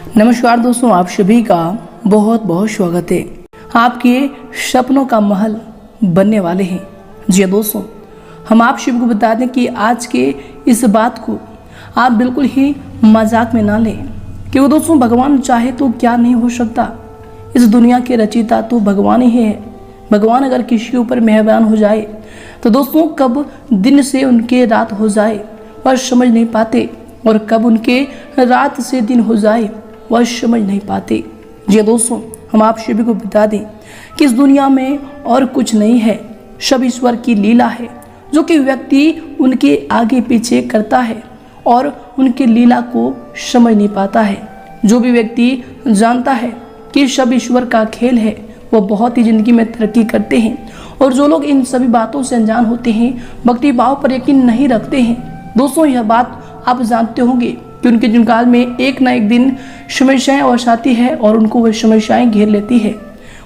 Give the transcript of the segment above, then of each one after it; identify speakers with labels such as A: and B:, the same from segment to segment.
A: नमस्कार दोस्तों, आप सभी का बहुत बहुत स्वागत है। आपके सपनों का महल बनने वाले हैं। जी हाँ दोस्तों, हम आप सभी को बता दें कि आज के इस बात को आप बिल्कुल ही मजाक में ना लें, क्योंकि दोस्तों भगवान चाहे तो क्या नहीं हो सकता। इस दुनिया के रचयिता तो भगवान ही है। भगवान अगर किसी के ऊपर मेहरबान हो जाए तो दोस्तों कब दिन से उनके रात हो जाए वह समझ नहीं पाते, और कब उनके रात से दिन हो जाए वह समझ नहीं पाते। जी दोस्तों, हम आप सभी को बता दें कि इस दुनिया में और कुछ नहीं है, सब ईश्वर की लीला है, जो कि व्यक्ति उनके आगे पीछे करता है और उनकी लीला को समझ नहीं पाता है। जो भी व्यक्ति जानता है कि सब ईश्वर का खेल है, वो बहुत ही जिंदगी में तरक्की करते हैं। और जो लोग इन सभी बातों से अनजान होते हैं, भक्ति भाव पर यकीन नहीं रखते हैं, दोस्तों यह बात आप जानते होंगे कि उनके जीवन काल में एक ना एक दिन समस्याएं अवश्य आती है और उनको वह समस्याएं घेर लेती है,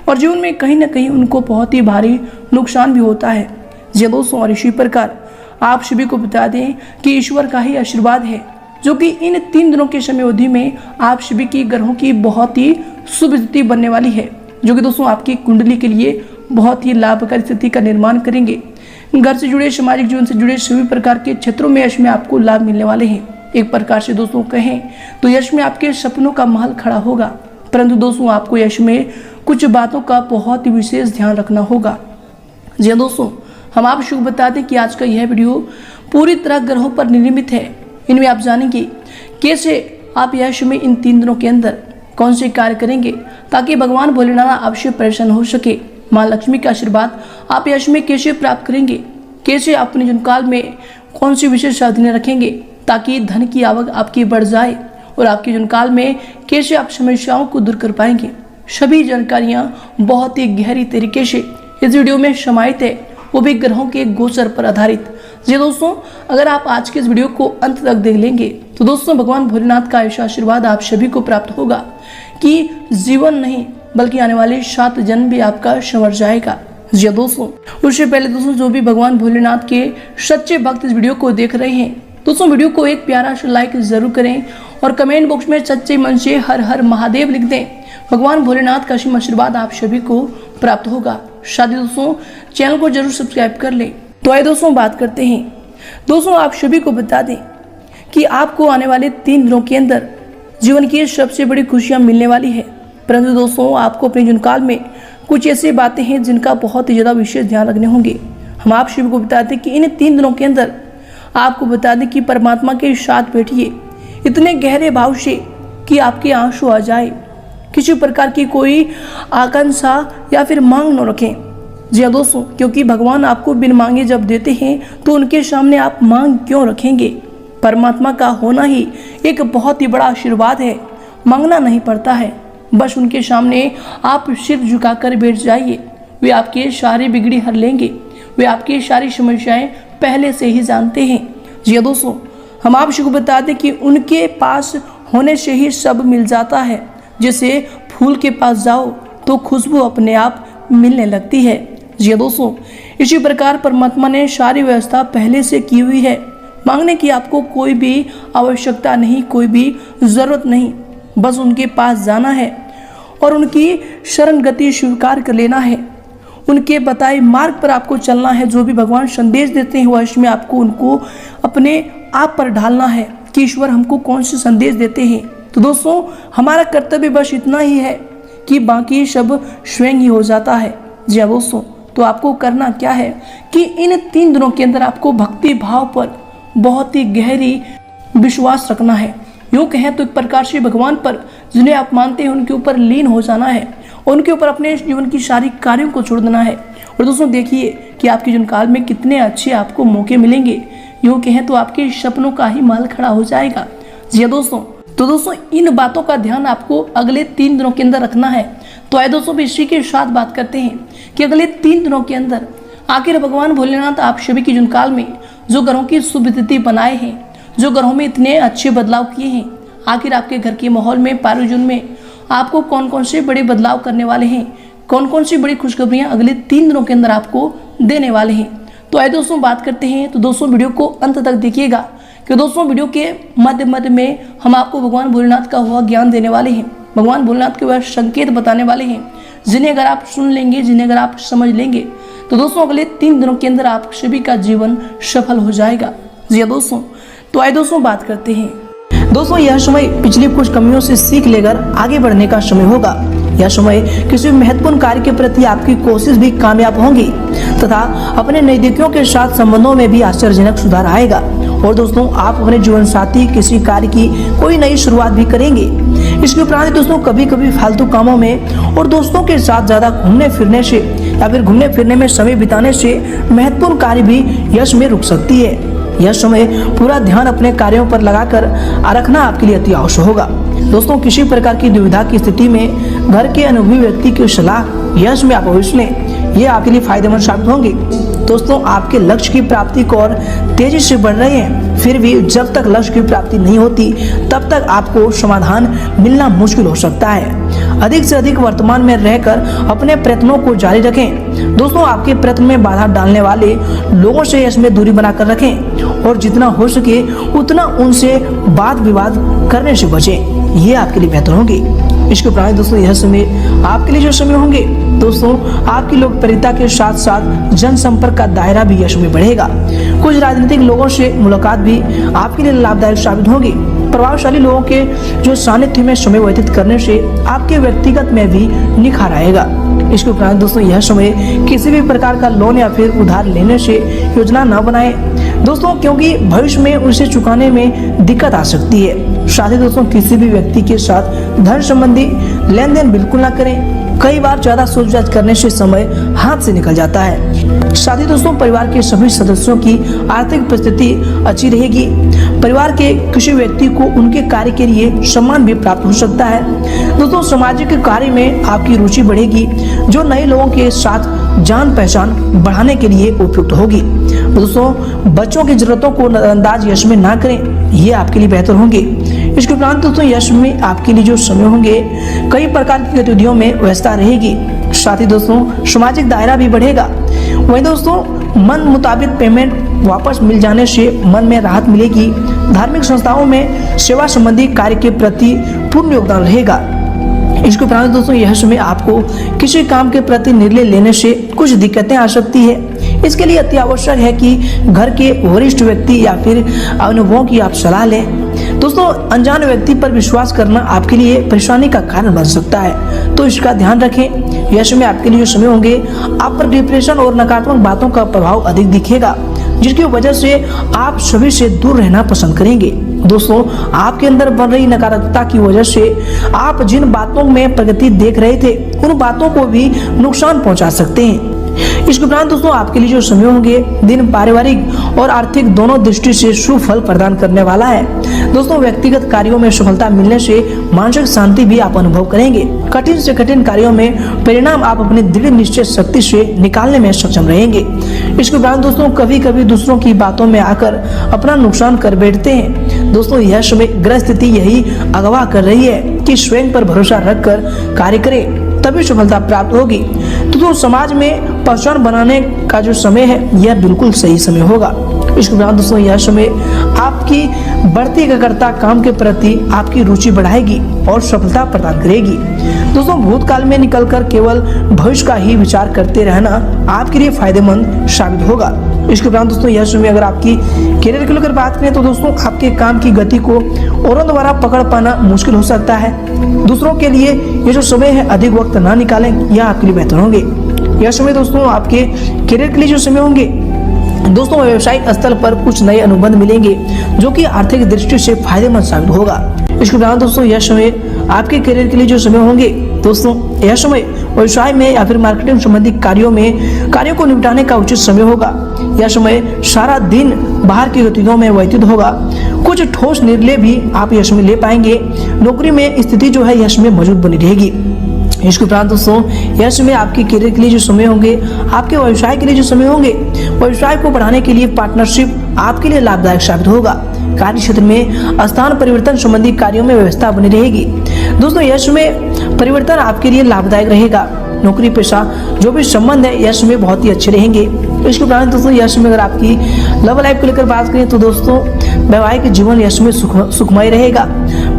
A: और जीवन में कहीं ना कहीं उनको बहुत ही भारी नुकसान भी होता है। जी दोस्तों, और इसी प्रकार आप सभी को बता दें कि ईश्वर का ही आशीर्वाद है, जो कि इन 3 दिनों के समय अवधि में आप सभी की ग्रहों की बहुत ही शुभ स्थिति बनने वाली है, जो कि दोस्तों आपकी कुंडली के लिए बहुत ही लाभकारी स्थिति का निर्माण करेंगे। घर से जुड़े, सामाजिक जीवन से जुड़े सभी प्रकार के क्षेत्रों में यश में आपको लाभ मिलने वाले हैं। एक प्रकार से दोस्तों कहें तो यश में आपके सपनों का महल खड़ा होगा, परंतु दोस्तों आपको यश में कुछ बातों का बहुत ही विशेष ध्यान रखना होगा। जी दोस्तों, हम आप शुभ बता दें कि आज का यह वीडियो पूरी तरह ग्रहों पर निर्मित है। इनमें आप जानेंगे कैसे आप यश में इन 3 दिनों के अंदर कौन से कार्य करेंगे ताकि भगवान भोलेनाथ आपसे प्रसन्न हो सके। माँ लक्ष्मी का आशीर्वाद आप यश में कैसे प्राप्त करेंगे, कैसे आप अपने जीवन काल में कौन सी विशेष साधनें रखेंगे ताकि धन की आवक आपकी बढ़ जाए, और आपके जीवन काल में कैसे आप समस्याओं को दूर कर पाएंगे। सभी जानकारियां बहुत ही गहरी तरीके से इस वीडियो में समाहित है, वो भी ग्रहों के गोचर पर आधारित। जी दोस्तों, अगर आप आज के इस वीडियो को अंत तक देख लेंगे तो दोस्तों भगवान भोलेनाथ का ऐसा आशीर्वाद आप सभी को प्राप्त होगा कि जीवन नहीं बल्कि आने वाले 7 जन्म भी आपका संवर जाएगा। जी दोस्तों, उससे पहले दोस्तों जो भी भगवान भोलेनाथ के सच्चे भक्त इस वीडियो को देख रहे हैं, दोस्तों वीडियो को एक प्यारा सा लाइक जरूर करें और कमेंट बॉक्स में सच्चे मन से हर हर महादेव लिख दें। भगवान भोलेनाथ का असीम आशीर्वाद आप सभी को प्राप्त होगा। साथ ही दोस्तों चैनल को जरूर सब्सक्राइब कर लें। तो आइए दोस्तों बात करते हैं। दोस्तों आप सभी को बता दें कि आपको आने वाले 3 दिनों के अंदर जीवन की सबसे बड़ी खुशियां मिलने वाली है, परंतु दोस्तों आपको अपने जीवन काल में कुछ ऐसी बातें हैं जिनका बहुत ही ज़्यादा विशेष ध्यान रखने होंगे। हम आप सभी को बताते हैं कि इन 3 दिनों के अंदर आपको बता दें कि परमात्मा के साथ बैठिए इतने गहरे भाव से कि आपके आंसू आ जाए। किसी प्रकार की कोई आकांक्षा या फिर मांग न रखें। जी हाँ दोस्तों, क्योंकि भगवान आपको बिन मांगे जब देते हैं तो उनके सामने आप मांग क्यों रखेंगे। परमात्मा का होना ही एक बहुत ही बड़ा आशीर्वाद है। मांगना नहीं पड़ता है, बस उनके सामने आप सिर झुकाकर बैठ जाइए। वे आपके सारी बिगड़ी हर लेंगे। वे आपकी सारी समस्याएं पहले से ही जानते हैं। जी दोस्तों, हम आप सबको बता दें कि उनके पास होने से ही सब मिल जाता है। जैसे फूल के पास जाओ तो खुशबू अपने आप मिलने लगती है। जी दोस्तों, इसी प्रकार परमात्मा ने सारी व्यवस्था पहले से की हुई है। मांगने की आपको कोई भी आवश्यकता नहीं, कोई भी जरूरत नहीं, बस उनके पास जाना है और उनकी शरण गति स्वीकार कर लेना है। उनके बताए मार्ग पर आपको चलना है। जो भी भगवान संदेश देते हैं वह इसमें आपको उनको अपने आप पर ढालना है कि ईश्वर हमको कौन से संदेश देते हैं। तो दोस्तों हमारा कर्तव्य बस इतना ही है कि बाकी सब स्वयं ही हो जाता है। जी हाँ दोस्तों, तो आपको करना क्या है कि इन 3 दिनों के अंदर आपको भक्ति भाव पर बहुत ही गहरी विश्वास रखना है। यूँ कहें तो एक प्रकार से भगवान पर जिन्हें आप मानते हैं उनके ऊपर लीन हो जाना है, उनके ऊपर अपने जीवन की सारी कार्यों को छोड़ देना है। और दोस्तों देखिए कि आपके जीवन काल में कितने अच्छे आपको मौके मिलेंगे। यूँ कहें तो आपके सपनों का ही महल खड़ा हो जाएगा। जी हाँ दोस्तों, तो दोस्तों इन बातों का ध्यान आपको अगले 3 दिनों के अंदर रखना है। तो आइए दोस्तों इसी के साथ बात करते हैं कि अगले 3 दिनों के अंदर आखिर भगवान भोलेनाथ आप सभी के जीवन काल में जो ग्रहों की शुभ तिथि बनाए हैं, जो ग्रहों में इतने अच्छे बदलाव किए हैं, आखिर आपके घर के माहौल में, पारिजन में आपको कौन कौन से बड़े बदलाव करने वाले हैं, कौन कौन सी बड़ी खुशखबरियां अगले 3 दिनों के अंदर आपको देने वाले हैं। तो आइए दोस्तों बात करते हैं। तो दोस्तों वीडियो को अंत तक देखिएगा, कि दोस्तों वीडियो के मध्य मध्य में हम आपको भगवान भोलेनाथ का हुआ ज्ञान देने वाले हैं, भगवान भोलेनाथ के वह संकेत बताने वाले हैं, जिन्हें अगर आप सुन लेंगे, जिन्हें अगर आप समझ लेंगे तो दोस्तों अगले 3 दिनों के अंदर आप सभी का जीवन सफल हो जाएगा। जी दोस्तों, तो आइए दोस्तों बात करते हैं। दोस्तों यह समय पिछली कुछ कमियों से सीख लेकर आगे बढ़ने का समय होगा। यह समय किसी महत्वपूर्ण कार्य के प्रति आपकी कोशिश भी कामयाब होंगी तथा अपने नजदीकियों के साथ संबंधों में भी आश्चर्यजनक सुधार आएगा। और दोस्तों आप अपने जीवन साथी किसी कार्य की कोई नई शुरुआत भी करेंगे। इसके उपरांत दोस्तों कभी कभी फालतू कामों में और दोस्तों के साथ ज्यादा घूमने फिरने से या फिर घूमने फिरने में समय बिताने से महत्वपूर्ण कार्य भी यश में रुक सकती है। यह समय पूरा ध्यान अपने कार्यों पर लगाकर रखना आपके लिए अति आवश्यक होगा। दोस्तों किसी प्रकार की दुविधा की स्थिति में घर के अनुभवी व्यक्ति की सलाह यश में आप अवश्य लें, ये आपके लिए फायदेमंद साबित होंगे। दोस्तों आपके लक्ष्य की प्राप्ति को और तेजी से बढ़ रहे हैं, फिर भी जब तक लक्ष्य की प्राप्ति नहीं होती तब तक आपको समाधान मिलना मुश्किल हो सकता है। अधिक से अधिक वर्तमान में रहकर अपने प्रयत्नों को जारी रखें। दोस्तों आपके प्रयत्न में बाधा डालने वाले लोगों से इसमें दूरी बनाकर रखें और जितना हो सके उतना उनसे वाद विवाद करने से बचें, ये आपके लिए बेहतर होंगे। इसके उपरांत दोस्तों यह समय आपके लिए जो समय होंगे दोस्तों आपकी लोकप्रियता के साथ साथ जनसंपर्क का दायरा भी यश में बढ़ेगा। कुछ राजनीतिक लोगों से मुलाकात भी आपके लिए लाभदायक साबित होगी। प्रभावशाली लोगों के जो सानिध्य में समय व्यतीत करने से आपके व्यक्तिगत में भी निखार आएगा। इसके उपरांत दोस्तों यह समय किसी भी प्रकार का लोन या फिर उधार लेने से योजना न बनाएं दोस्तों, क्योंकि भविष्य में उसे चुकाने में दिक्कत आ सकती है। साथ ही दोस्तों किसी भी व्यक्ति के साथ धन संबंधी लेन देन बिल्कुल ना करें। कई बार ज्यादा सोच विचार करने से समय हाथ से निकल जाता है। साथ ही दोस्तों परिवार के सभी सदस्यों की आर्थिक परिस्थिति अच्छी रहेगी। परिवार के किसी व्यक्ति को उनके कार्य के लिए सम्मान भी प्राप्त हो सकता है। दोस्तों सामाजिक कार्य में आपकी रुचि बढ़ेगी, जो नए लोगों के साथ जान पहचान बढ़ाने के लिए उपयुक्त होगी। दोस्तों बच्चों की जरूरतों को नजरअंदाज यश में ना करें, ये आपके लिए बेहतर होंगे। इसके उपरांत दोस्तों यश में आपके लिए जो समय होंगे कई प्रकार की गतिविधियों में व्यस्तता रहेगी। साथ ही दोस्तों सामाजिक दायरा भी बढ़ेगा। वहीं दोस्तों मन मुताबिक पेमेंट वापस मिल जाने से मन में राहत मिलेगी। धार्मिक संस्थाओं में सेवा संबंधी कार्य के प्रति पूर्ण योगदान रहेगा। इसके उपरांत दोस्तों यह समय आपको किसी काम के प्रति निर्णय लेने से कुछ दिक्कतें आ सकती है। इसके लिए अति आवश्यक है कि घर के वरिष्ठ व्यक्ति या फिर अनुभवों की आप सलाह लें। दोस्तों अनजान व्यक्ति पर विश्वास करना आपके लिए परेशानी का कारण बन सकता है, तो इसका ध्यान रखें। यह समय आपके लिए समय होंगे आप पर डिप्रेशन और नकारात्मक बातों का प्रभाव अधिक दिखेगा, जिसकी वजह से आप सभी से दूर रहना पसंद करेंगे। दोस्तों आपके अंदर बन रही नकारात्मकता की वजह से आप जिन बातों में प्रगति देख रहे थे उन बातों को भी नुकसान पहुंचा सकते हैं। इसके उपरांत दोस्तों आपके लिए जो समय होंगे दिन पारिवारिक और आर्थिक दोनों दृष्टि से शुभ फल प्रदान करने वाला है। दोस्तों व्यक्तिगत कार्यों में सफलता मिलने से मानसिक शांति भी आप अनुभव करेंगे। कठिन से कठिन कार्यों में परिणाम आप अपनी दृढ़ निश्चय शक्ति से निकालने में सक्षम रहेंगे। इसके उपरांत दोस्तों कभी कभी दूसरों की बातों में आकर अपना नुकसान कर बैठते हैं। दोस्तों यह समय ग्रह स्थिति यही अगवा कर रही है कि स्वयं पर भरोसा रखकर कार्य करें, तभी सफलता प्राप्त होगी। तो समाज में पहचान बनाने का जो समय है यह बिल्कुल सही समय होगा। इसके उपरांत दोस्तों यह समय आपकी बढ़ती एकाग्रता काम के प्रति आपकी रुचि बढ़ाएगी और सफलता प्रदान करेगी। दोस्तों भूतकाल में निकलकर केवल भविष्य का ही विचार करते रहना आपके लिए फायदेमंद साबित होगा। इसके उपरांत दोस्तों यह समय अगर आपकी करियर को लेकर बात करें तो दोस्तों आपके काम की गति को औरों द्वारा पकड़ पाना मुश्किल हो सकता है। दूसरों के लिए ये जो समय है अधिक वक्त ना निकालें, यह आपके लिए बेहतर होंगे। यह समय दोस्तों आपके करियर के लिए जो समय होंगे दोस्तों व्यवसायिक स्थल पर कुछ नए अनुबंध मिलेंगे जो कि आर्थिक दृष्टि से फायदेमंद साबित होगा। इसके उपरांत दोस्तों यह समय आपके करियर के लिए जो समय होंगे दोस्तों यह समय व्यवसाय में या फिर मार्केटिंग संबंधी कार्यों को निपटाने का उचित समय होगा। यह समय सारा दिन बाहर की गतिविधियों में व्यतीत होगा। कुछ ठोस निर्णय भी आप यह समय ले पाएंगे। नौकरी में स्थिति जो है यह समय मजबूत बनी रहेगी। इसके उपरांत दोस्तों यह समय आपके करियर के लिए जो समय होंगे आपके व्यवसाय के लिए जो समय होंगे व्यवसाय को बढ़ाने के लिए पार्टनरशिप आपके लिए लाभदायक साबित होगा। कार्य क्षेत्र में स्थान परिवर्तन संबंधी कार्यों में व्यवस्था बनी रहेगी। दोस्तों यह समय परिवर्तन आपके लिए लाभदायक रहेगा। नौकरी पेशा जो भी संबंध है यश में बहुत ही अच्छे रहेंगे। इसके उपरांत दोस्तों यश में अगर आपकी लव लाइफ को लेकर बात करें तो दोस्तों वैवाहिक जीवन यश में सुखमय रहेगा।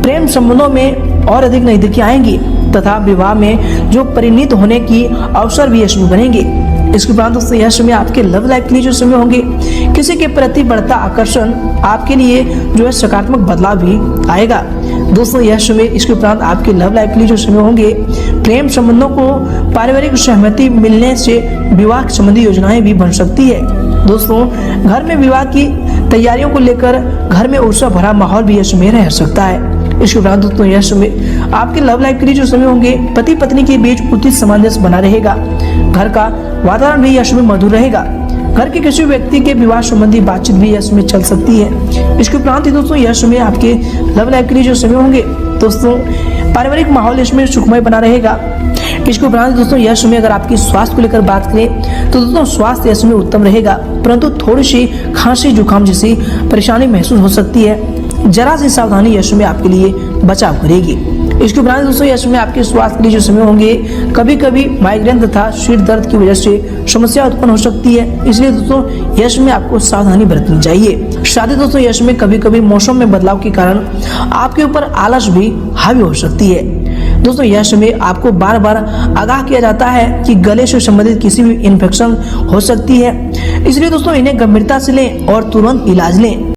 A: प्रेम संबंधों में और अधिक नजदीकी आएंगी तथा विवाह में जो परिणित होने की अवसर भी यश में बनेंगे। इसके उपरांत दोस्तों यश में आपके लव लाइफ के लिए जो समय होंगे किसी के प्रति बढ़ता आकर्षण आपके लिए जो है सकारात्मक बदलाव भी आएगा। दोस्तों यश में इसके उपरांत आपके लव लाइफ के लिए जो समय होंगे प्रेम संबंधों को पारिवारिक सहमति मिलने से विवाह संबंधी योजनाएं भी बन सकती है। दोस्तों घर में विवाह की तैयारियों को लेकर घर में उत्साह भरा माहौल भी यश में रह सकता है। इसके उपरांत दोस्तों यश में आपके लव लाइफ के लिए जो समय होंगे पति पत्नी के बीच उचित सामंजस्य बना रहेगा। घर का वातावरण भी यश में मधुर रहेगा। घर के किसी व्यक्ति के विवाह संबंधी बातचीत भी यश में चल सकती है। इसके उपरांत ही दोस्तों यश में आपके लव लाइफ के लिए जो समय होंगे दोस्तों पारिवारिक माहौल इसमें सुखमय बना रहेगा। इसके उपरांत दोस्तों यश में अगर आपकी स्वास्थ्य को लेकर बात करें तो दोस्तों स्वास्थ्य यश में उत्तम रहेगा, परंतु थोड़ी सी खांसी जुकाम जैसी परेशानी महसूस हो सकती है। जरा सी सावधानी यश में आपके लिए बचाव करेगी। इसके उपरांत दोस्तों यश में आपके स्वास्थ्य के लिए जो समय होंगे कभी कभी माइग्रेन तथा सिर दर्द की वजह से समस्या उत्पन्न हो सकती है, इसलिए दोस्तों यश में आपको सावधानी बरतनी चाहिए। साथ ही दोस्तों यश में कभी कभी मौसम में बदलाव के कारण आपके ऊपर आलस भी हावी हो सकती है। दोस्तों यश में आपको बार बार आगाह किया जाता है कि गले से संबंधित किसी भी इन्फेक्शन हो सकती है, इसलिए दोस्तों इन्हें गंभीरता से लें और तुरंत इलाज लें।